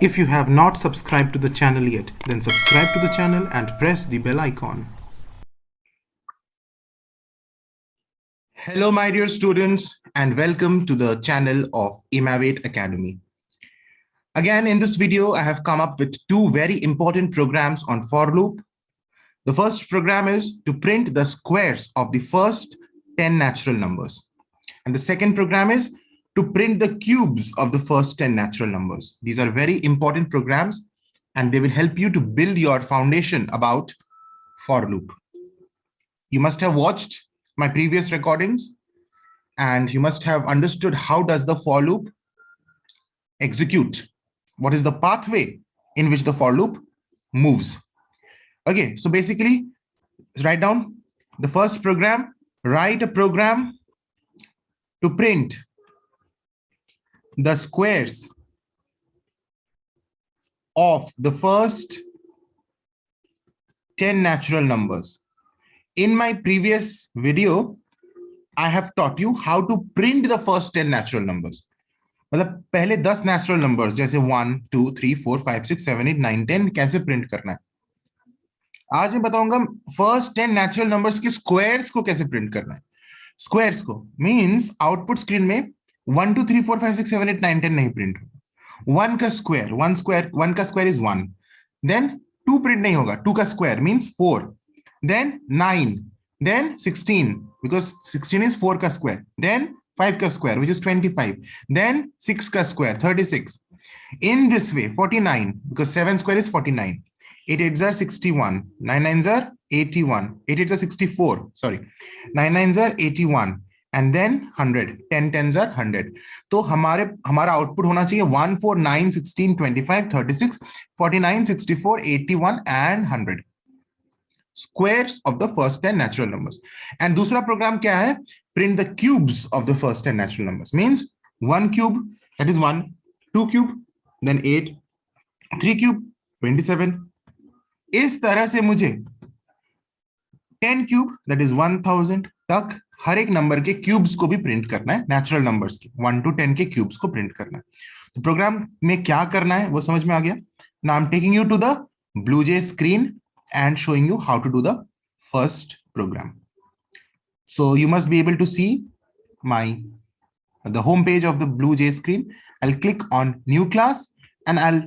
If you have not subscribed to the channel yet, then subscribe to the channel and press the bell icon. Hello, my dear students, and welcome to the channel of Imavate Academy. Again, in this video, I have come up with two very important programs on for loop. The first program is to print the squares of the first 10 natural numbers. And the second program is to print the cubes of the first 10 natural numbers. These are very important programs, and they will help you to build your foundation about for loop. You must have watched my previous recordings, and you must have understood how does the for loop execute. What is the pathway in which the for loop moves? Okay, so basically, write down the first program, write a program to print the squares of the first 10 natural numbers. In my previous video, I have taught you how to print the first 10 natural numbers. मतलब पहले 10 natural numbers जैसे 1, 2, 3, 4, 5, 6, 7, 8, 9, 10 कैसे print करना है. आज मैं बताऊंगा first 10 natural numbers के squares को कैसे print करना है. Squares को means output screen में 1, 2, 3, 4, 5, 6, 7, 8, 9, 10 नहीं print होगा. 1 का square, 1 का square is 1. Then 2 print नहीं होगा. 2 का square means 4. Then 9. Then 16 because 16 is 4 ka square. Then 5 ka square which is 25. Then 6 ka square 36. In this way 49 because 7 square is 49. 8 8s are 61. 9 9s are 81. 8 8s are 64. Sorry. 9 9s are 81. And then 100. 10 10s are 100. तो हमारा output होना चाहिए 1 4 9 16 25 36 49 64 81 and 100. Squares of the first 10 natural numbers. And दूसरा program क्या है? Print the cubes of the first 10 natural numbers. Means 1 cube, that is 1, 2 cube, then 8, 3 cube, 27. इस तरह से मुझे 10 cube, that is 1000 तक हर एक नंबर के क्यूब्स को भी प्रिंट करना है. नेचुरल नंबर्स के 1 to 10 के क्यूब्स को प्रिंट करना है. तो प्रोग्राम में क्या करना है वो समझ में आ गया. Now I'm taking you to the BlueJ screen and showing you how to do the first program. So you must be able to see the home page of the BlueJ screen. I'll click on new class and I'll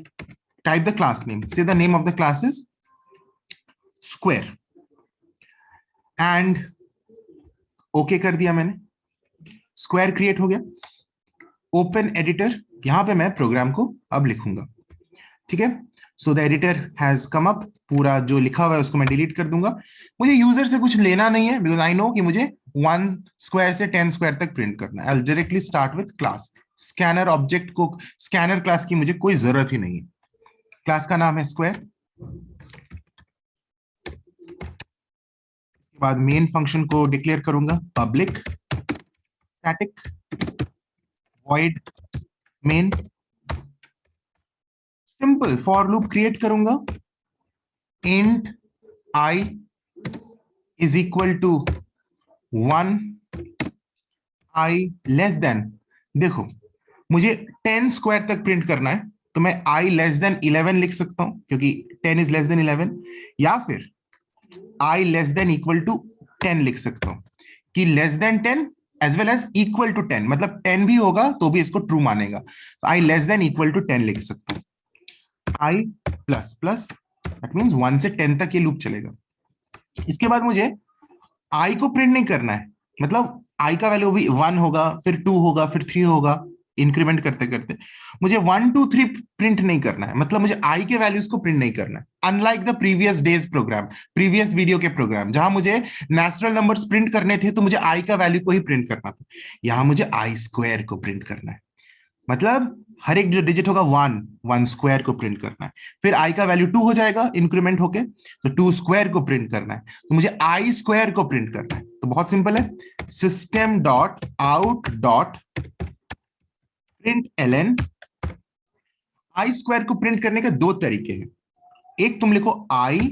type the class name. Say the name of the class is square. And okay कर दिया मैंने. Square create हो गया. Open editor. यहाँ पे मैं programme को अब लिखूंगा. ठीक है. So the editor has come up. पूरा जो लिखा हुआ है उसको मैं डिलीट कर दूंगा. मुझे यूजर से कुछ लेना नहीं है because I know कि मुझे 1 स्क्वायर से 10 स्क्वायर तक प्रिंट करना है. I'll directly start with class. Scanner object को स्कैनर क्लास की मुझे कोई जरूरत ही नहीं है. क्लास का नाम है स्क्वायर. उसके बाद मेन फंक्शन को डिक्लेयर करूंगा public static void main. Simple for loop create करूंगा. int I is equal to 1 I less than. देखो मुझे 10 स्क्वायर तक प्रिंट करना है तो मैं I less than 11 लिख सकता हूं क्योंकि 10 is less than 11, या फिर I less than equal to 10 लिख सकता हूं कि less than 10 as well as equal to 10. मतलब 10 भी होगा तो भी इसको ट्रू मानेगा. तो I less than equal to 10 लिख सकता हूं. I plus plus that means 1 से 10 तक ये लूप चलेगा. इसके बाद मुझे I को प्रिंट नहीं करना है. मतलब I का वैल्यू भी 1 होगा, फिर 2 होगा, फिर 3 होगा, इंक्रीमेंट करते करते. मुझे 1 2 3 प्रिंट नहीं करना है. मतलब मुझे I के वैल्यूज को प्रिंट नहीं करना है. Unlike the previous days program, previous video के प्रोग्राम जहां मुझे नेचुरल नंबर्स प्रिंट करने थे तो मुझे I का वैल्यू को ही प्रिंट करना था. यहां मुझे I स्क्वायर को प्रिंट करना है. मतलब हर एक जो डिजिट होगा 1 स्क्वायर को प्रिंट करना है. फिर I का वैल्यू 2 हो जाएगा इंक्रीमेंट होके, तो 2 स्क्वायर को प्रिंट करना है. तो मुझे I स्क्वायर को प्रिंट करना है. तो बहुत सिंपल है. System dot out dot print ln. I square को प्रिंट करने के दो तरीके हैं. एक तुम लिखो I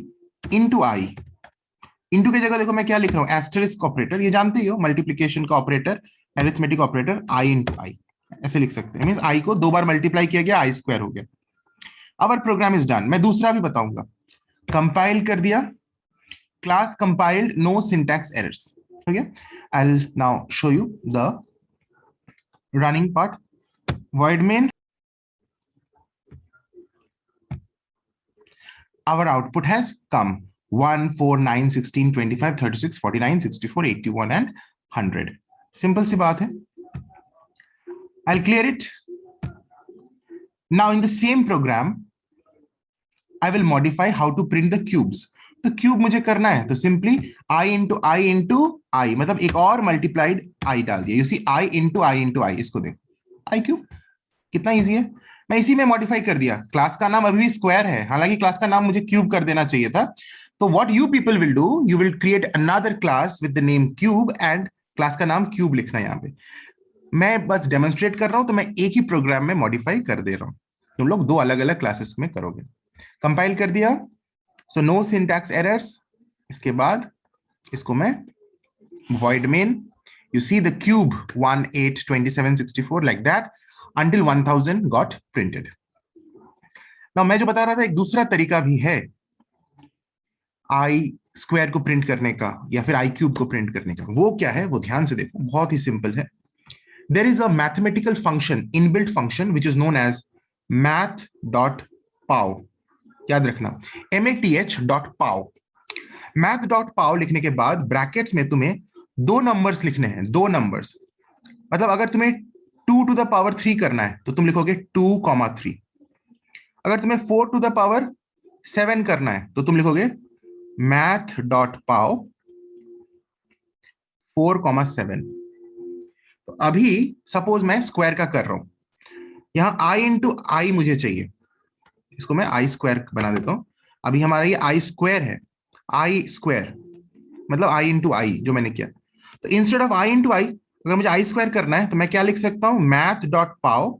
इंटू I. इंटू की जगह देखो मैं क्या लिख रहा हूं, एस्टेरिस्क ऑपरेटर. ये जानते ही हो मल्टीप्लीकेशन का operator, arithmetic operator I into I. ऐसे लिख सकते हैं. मींस I को 2 बार मल्टीप्लाई किया गया, I स्क्वायर हो गया. Our program is done. मैं दूसरा भी बताऊंगा। कंपाइल कर दिया, class compiled, no syntax errors. ठीक है, I will now show you the running part. void main, our output has come 1 4 9 16 25 36 49 64 81 and 100. Simple सी बात है। I'll clear it. Now in the same program I will modify how to print the cubes. तो cube मुझे करना है तो simply i into आई, मतलब एक और मल्टीप्लाइड i डाल दिया। यू सी i इंटू आई, इसको देखो आई क्यूब, कितना इजी है। मैं इसी में मॉडिफाई कर दिया। क्लास का नाम अभी भी स्क्वायर है, हालांकि क्लास का नाम मुझे क्यूब कर देना चाहिए था। तो what you people will do, you will create another class with the name cube and class का नाम क्यूब लिखना है यहाँ पे। मैं बस डेमोन्स्ट्रेट कर रहा हूं तो मैं एक ही प्रोग्राम में मॉडिफाई कर दे रहा हूं, तुम लोग दो अलग अलग क्लासेस में करोगे। कंपाइल कर दिया, सो नो सिंटैक्स एरर्स। इसके बाद इसको मैं void main, you see the cube 1 8 27 64 like that until 1000 got printed. Now मैं जो बता रहा था एक दूसरा तरीका भी है आई स्क्वायर को प्रिंट करने का या फिर आई क्यूब को प्रिंट करने का। वो क्या है वो ध्यान से देखो, बहुत ही सिंपल है। There is a mathematical function, inbuilt function which is known as math.pow। याद रखना math.pow। math.pow लिखने के बाद ब्रैकेट्स में तुम्हें दो नंबर्स लिखने हैं, दो नंबर्स। मतलब अगर तुम्हें 2 to the power 3 करना है तो तुम लिखोगे 2,3। अगर तुम्हें 4 to the power 7 करना है तो तुम लिखोगे math.pow 4,7। तो अभी सपोज मैं स्क्वायर का कर रहा हूं, यहां i इंटू आई मुझे चाहिए, इसको मैं आई स्क्वायर बना देता हूं। अभी हमारा ये आई स्क्वायर है, आई स्क्वायर मतलब आई इंटू आई जो मैंने किया। तो इंस्टेड ऑफ आई इंटू आई अगर मुझे आई स्क्वायर करना है तो मैं क्या लिख सकता हूं, math.pow।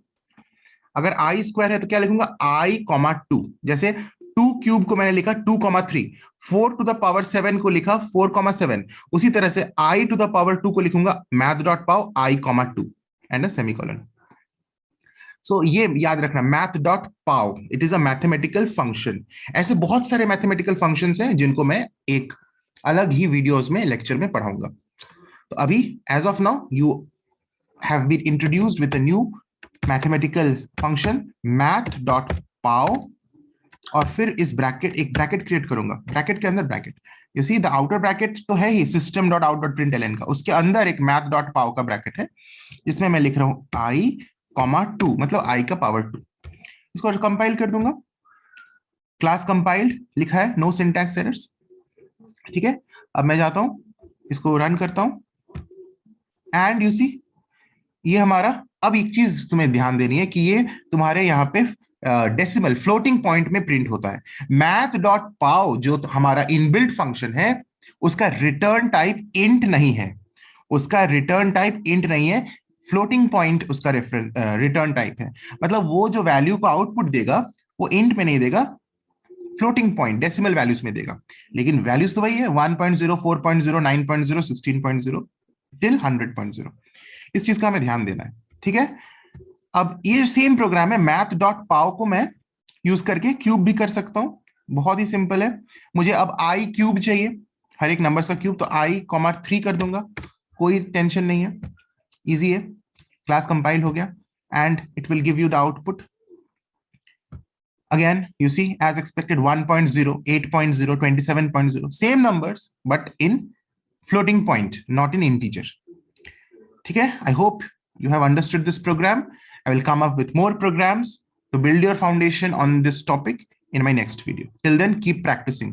अगर आई स्क्वायर है तो क्या लिखूंगा, i,2। जैसे 2 क्यूब को मैंने लिखा 2,3, 4 to the power 7 को लिखा 4,7, उसी तरह से i to the power 2 को लिखूंगा math.pow i,2 and a semicolon. सो ये याद रखना, math.pow it is a mathematical function. ऐसे बहुत सारे मैथमेटिकल फंक्शंस हैं जिनको मैं एक अलग ही वीडियोस में लेक्चर में पढ़ाऊंगा। तो अभी as of now you have been introduced with a new mathematical function math.pow। और फिर इस ब्रैकेट, एक ब्रैकेट क्रिएट करूंगा, ब्रैकेट के अंदर bracket, you see the outer bracket तो है ही system.out.println का, उसके अंदर एक math.pow का ब्रैकेट है जिसमें मैं लिख रहा हूं i,2 मतलब i का पावर 2। इसको कंपाइल कर दूंगा, क्लास कंपाइल्ड लिखा है, नो सिंटैक्स एरर्स। ठीक है, अब मैं जाता हूं इसको रन करता हूं एंड यू सी ये हमारा। अब एक चीज तुम्हें ध्यान देनी है कि ये तुम्हारे यहाँ पे डेसिमल फ्लोटिंग पॉइंट में प्रिंट होता है। math.pow जो हमारा इनबिल्ट फंक्शन है उसका रिटर्न टाइप इंट नहीं है, उसका रिटर्न टाइप इंट नहीं है, फ्लोटिंग पॉइंट उसका रिटर्न टाइप है। मतलब वो जो वैल्यू को आउटपुट देगा वो इंट में नहीं देगा, फ्लोटिंग पॉइंट डेसिमल वैल्यूज में देगा। लेकिन वैल्यूज तो वही है 1.0 4.0 9.0 16.0 टिल 100.0। इस चीज का हमें ध्यान देना है। ठीक है, अब ये सेम प्रोग्राम है, math.pow को मैं यूज करके क्यूब भी कर सकता हूं। बहुत ही सिंपल है, मुझे अब आई क्यूब चाहिए, हर एक नंबर का क्यूब, तो i,3 कर दूंगा, कोई टेंशन नहीं है, इजी है। क्लास कंपाइल हो गया and it will give you the output. Again, you see, as expected, 1.0, 8.0, 27.0, same numbers, but in floating point, not in integer. ठीक है, I hope you have understood this program. I will come up with more programs to build your foundation on this topic in my next video. Till then, keep practicing.